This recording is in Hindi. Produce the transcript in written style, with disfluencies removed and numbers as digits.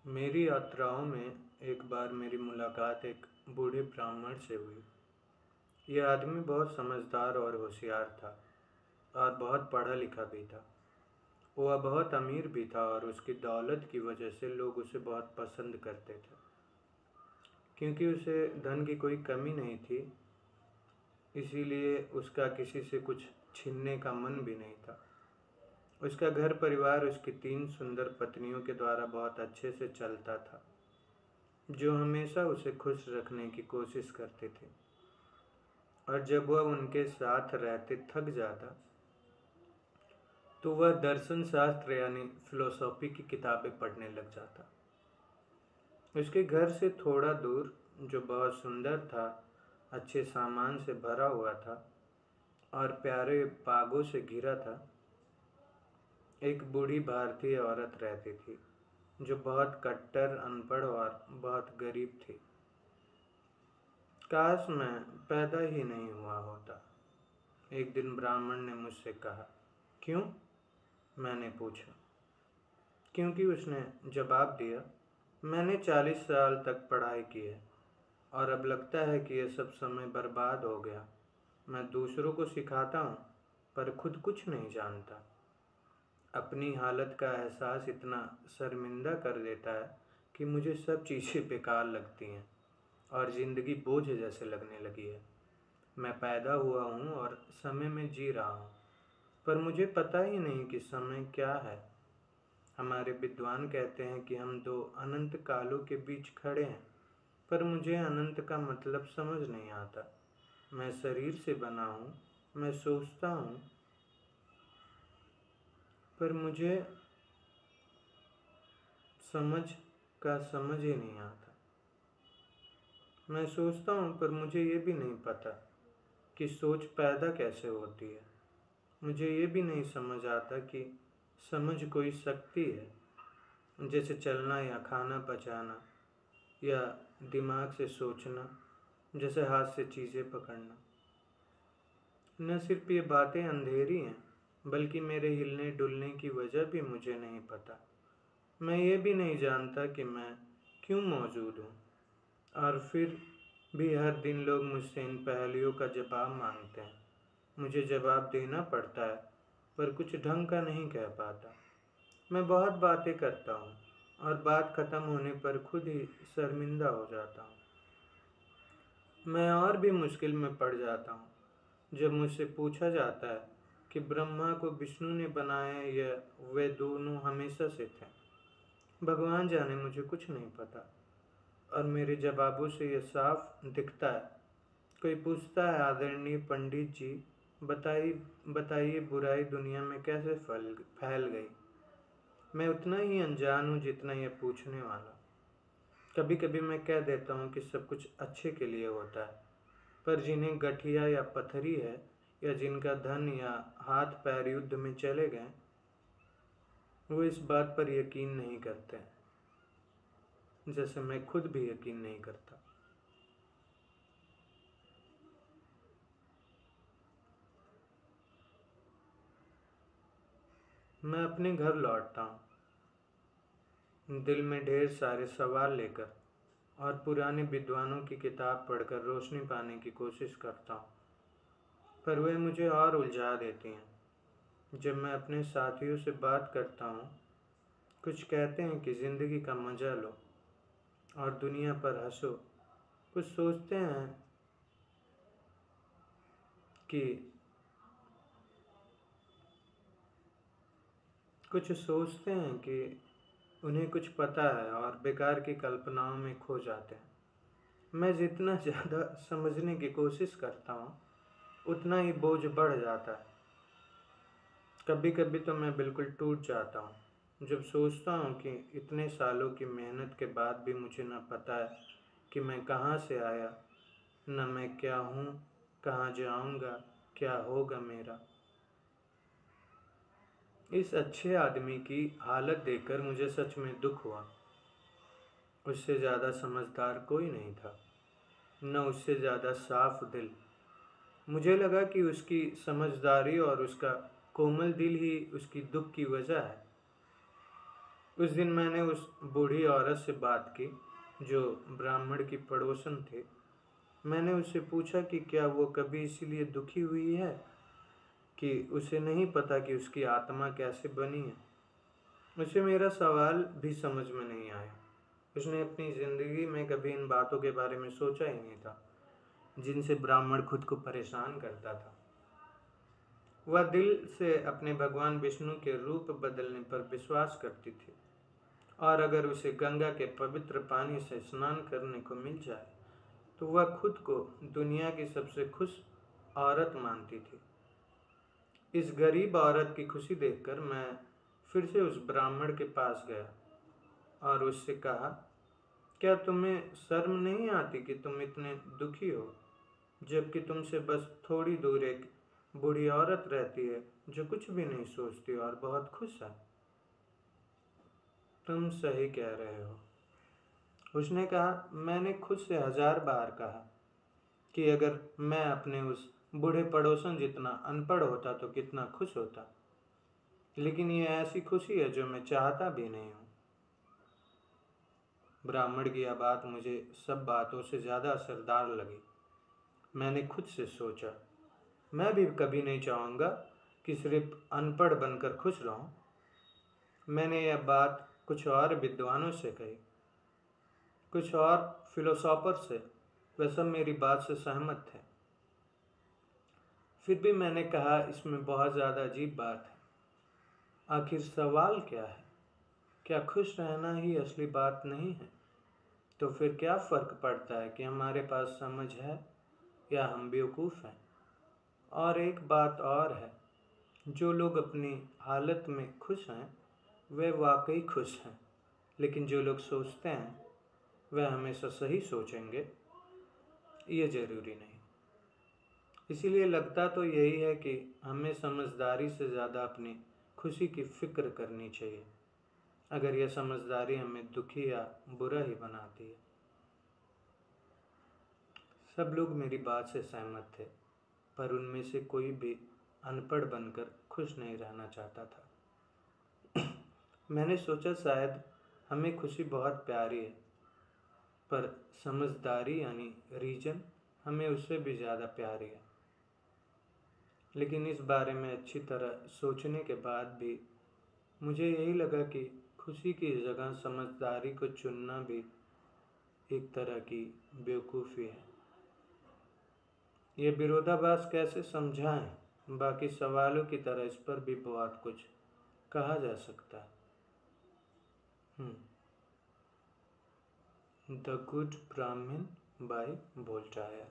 मेरी यात्राओं में एक बार मेरी मुलाकात एक बूढ़े ब्राह्मण से हुई। यह आदमी बहुत समझदार और होशियार था और बहुत पढ़ा लिखा भी था। वह बहुत अमीर भी था और उसकी दौलत की वजह से लोग उसे बहुत पसंद करते थे, क्योंकि उसे धन की कोई कमी नहीं थी। इसीलिए उसका किसी से कुछ छीनने का मन भी नहीं था। उसका घर परिवार उसकी 3 सुंदर पत्नियों के द्वारा बहुत अच्छे से चलता था, जो हमेशा उसे खुश रखने की कोशिश करते थे। और जब वह उनके साथ रहते थक जाता तो वह दर्शन शास्त्र यानी फिलोसॉफी की किताबें पढ़ने लग जाता। उसके घर से थोड़ा दूर, जो बहुत सुंदर था, अच्छे सामान से भरा हुआ था और प्यारे बागों से घिरा था, एक बूढ़ी भारतीय औरत रहती थी, जो बहुत कट्टर, अनपढ़ और बहुत गरीब थी। काश मैं पैदा ही नहीं हुआ होता, एक दिन ब्राह्मण ने मुझसे कहा। क्यों? मैंने पूछा। क्योंकि उसने जवाब दिया, मैंने 40 साल तक पढ़ाई की है और अब लगता है कि यह सब समय बर्बाद हो गया। मैं दूसरों को सिखाता हूँ पर खुद कुछ नहीं जानता। अपनी हालत का एहसास इतना शर्मिंदा कर देता है कि मुझे सब चीज़ें बेकार लगती हैं और ज़िंदगी बोझ जैसे लगने लगी है। मैं पैदा हुआ हूँ और समय में जी रहा हूँ, पर मुझे पता ही नहीं कि समय क्या है। हमारे विद्वान कहते हैं कि हम 2 अनंत कालों के बीच खड़े हैं, पर मुझे अनंत का मतलब समझ नहीं आता। मैं शरीर से बना हूँ, मैं सोचता हूँ, पर मुझे समझ ही नहीं आता। मैं सोचता हूँ पर मुझे ये भी नहीं पता कि सोच पैदा कैसे होती है। मुझे ये भी नहीं समझ आता कि समझ कोई शक्ति है, जैसे चलना या खाना पचाना, या दिमाग से सोचना, जैसे हाथ से चीज़ें पकड़ना। न सिर्फ ये बातें अंधेरी हैं, बल्कि मेरे हिलने डुलने की वजह भी मुझे नहीं पता। मैं ये भी नहीं जानता कि मैं क्यों मौजूद हूँ। और फिर भी हर दिन लोग मुझसे इन पहेलियों का जवाब मांगते हैं। मुझे जवाब देना पड़ता है, पर कुछ ढंग का नहीं कह पाता। मैं बहुत बातें करता हूँ और बात खत्म होने पर खुद ही शर्मिंदा हो जाता हूँ। मैं और भी मुश्किल में पड़ जाता हूँ जब मुझसे पूछा जाता है कि ब्रह्मा को विष्णु ने बनाया या वे दोनों हमेशा से थे। भगवान जाने, मुझे कुछ नहीं पता और मेरे जवाबों से यह साफ दिखता है। कोई पूछता है, आदरणीय पंडित जी, बताइए बुराई दुनिया में कैसे फैल गई। मैं उतना ही अनजान हूँ जितना यह पूछने वाला। कभी कभी मैं कह देता हूँ कि सब कुछ अच्छे के लिए होता है, पर जिन्हें गठिया या पथरी है, या जिनका धन या हाथ पैर युद्ध में चले गए, वो इस बात पर यकीन नहीं करते, जैसे मैं खुद भी यकीन नहीं करता। मैं अपने घर लौटता हूँ, दिल में ढेर सारे सवाल लेकर, और पुराने विद्वानों की किताब पढ़कर रोशनी पाने की कोशिश करता हूँ, पर वे मुझे और उलझा देती हैं। जब मैं अपने साथियों से बात करता हूँ, कुछ कहते हैं कि ज़िंदगी का मज़ा लो और दुनिया पर हंसो। कुछ सोचते हैं कि उन्हें कुछ पता है और बेकार की कल्पनाओं में खो जाते हैं। मैं जितना ज़्यादा समझने की कोशिश करता हूँ, उतना ही बोझ बढ़ जाता है। कभी कभी तो मैं बिल्कुल टूट जाता हूँ जब सोचता हूँ कि इतने सालों की मेहनत के बाद भी मुझे न पता है कि मैं कहाँ से आया, न मैं क्या हूँ, कहाँ जाऊँगा, क्या होगा मेरा। इस अच्छे आदमी की हालत देखकर मुझे सच में दुख हुआ। उससे ज़्यादा समझदार कोई नहीं था, न उससे ज़्यादा साफ दिल। मुझे लगा कि उसकी समझदारी और उसका कोमल दिल ही उसकी दुख की वजह है। उस दिन मैंने उस बूढ़ी औरत से बात की जो ब्राह्मण की पड़ोसन थी। मैंने उससे पूछा कि क्या वो कभी इसीलिए दुखी हुई है कि उसे नहीं पता कि उसकी आत्मा कैसे बनी है। उसे मेरा सवाल भी समझ में नहीं आया। उसने अपनी जिंदगी में कभी इन बातों के बारे में सोचा ही नहीं था जिनसे ब्राह्मण खुद को परेशान करता था। वह दिल से अपने भगवान विष्णु के रूप बदलने पर विश्वास करती थी, और अगर उसे गंगा के पवित्र पानी से स्नान करने को मिल जाए तो वह खुद को दुनिया की सबसे खुश औरत मानती थी। इस गरीब औरत की खुशी देखकर मैं फिर से उस ब्राह्मण के पास गया और उससे कहा, क्या तुम्हें शर्म नहीं आती कि तुम इतने दुखी हो, जबकि तुमसे बस थोड़ी दूर एक बूढ़ी औरत रहती है जो कुछ भी नहीं सोचती और बहुत खुश है। तुम सही कह रहे हो, उसने कहा। मैंने खुद से 1000 बार कहा कि अगर मैं अपने उस बूढ़े पड़ोसन जितना अनपढ़ होता तो कितना खुश होता, लेकिन ये ऐसी खुशी है जो मैं चाहता भी नहीं हूँ। ब्राह्मण की यह बात मुझे सब बातों से ज़्यादा असरदार लगी। मैंने खुद से सोचा, मैं भी कभी नहीं चाहूँगा कि सिर्फ अनपढ़ बनकर खुश रहूँ। मैंने यह बात कुछ और विद्वानों से कही, कुछ और फिलोसोफर से। वे सब मेरी बात से सहमत थे। फिर भी मैंने कहा, इसमें बहुत ज़्यादा अजीब बात है। आखिर सवाल क्या है? क्या खुश रहना ही असली बात नहीं है? तो फिर क्या फ़र्क पड़ता है कि हमारे पास समझ है या हम बेवकूफ़ हैं? और एक बात और है, जो लोग अपनी हालत में खुश हैं वे वाकई खुश हैं, लेकिन जो लोग सोचते हैं वे हमेशा सही सोचेंगे, ये ज़रूरी नहीं। इसीलिए लगता तो यही है कि हमें समझदारी से ज़्यादा अपनी खुशी की फ़िक्र करनी चाहिए, अगर यह समझदारी हमें दुखी या बुरा ही बनाती है। सब लोग मेरी बात से सहमत थे, पर उनमें से कोई भी अनपढ़ बनकर खुश नहीं रहना चाहता था। मैंने सोचा शायद हमें खुशी बहुत प्यारी है, पर समझदारी यानी रीजन हमें उससे भी ज़्यादा प्यारी है। लेकिन इस बारे में अच्छी तरह सोचने के बाद भी मुझे यही लगा कि खुशी की जगह समझदारी को चुनना भी एक तरह की बेवकूफ़ी है। ये विरोधाभास कैसे समझाएं? बाकी सवालों की तरह इस पर भी बहुत कुछ कहा जा सकता है। द गुड ब्राह्मण बाय वोल्टायर।